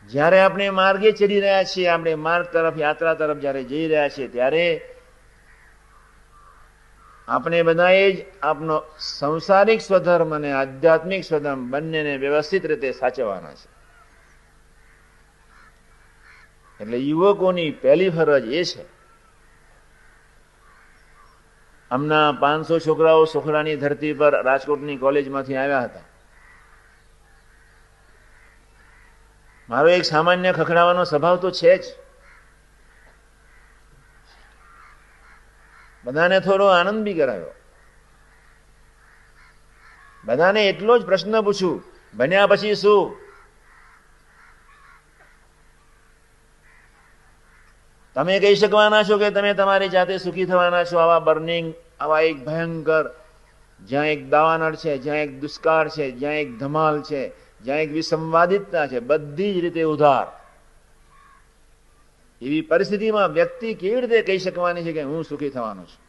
જ્યારે આપણે માર્ગે ચડી રહ્યા છીએ, આપણે માર્ગ તરફ, યાત્રા તરફ જ્યારે જઈ રહ્યા છીએ, ત્યારે આપણે બધાએ જ આપનો સંસારિક સ્વધર્મ અને આધ્યાત્મિક સ્વધર્મ બંનેને વ્યવસ્થિત રીતે સાચવવાના છે. એટલે યુવકોની પહેલી ફરજ એ છે. હમણાં 500 છોકરાઓ સોખડાની ધરતી પર રાજકોટની કોલેજમાંથી આવ્યા હતા. મારો એક સામાન્ય ખખડાવાનો સ્વભાવ તો છે જ. બધાને થોડો આનંદ બી કરાયો. બધાને એટલો જ પ્રશ્ન પૂછું, બન્યા પછી શું? તમે કહી શકવાના છો કે તમે તમારી જાતે સુખી થવાના છો આવા બર્નિંગ, આવા એક ભયંકર, જ્યાં એક દાવાનળ છે, જ્યાં એક દુષ્કાળ છે, જ્યાં એક ધમાલ છે, જ્યાં એક વિસંવાદિતતા છે, બધી જ રીતે ઉધાર, એવી પરિસ્થિતિમાં વ્યક્તિ કેવી રીતે કહી શકવાની છે કે હું સુખી થવાનો છું?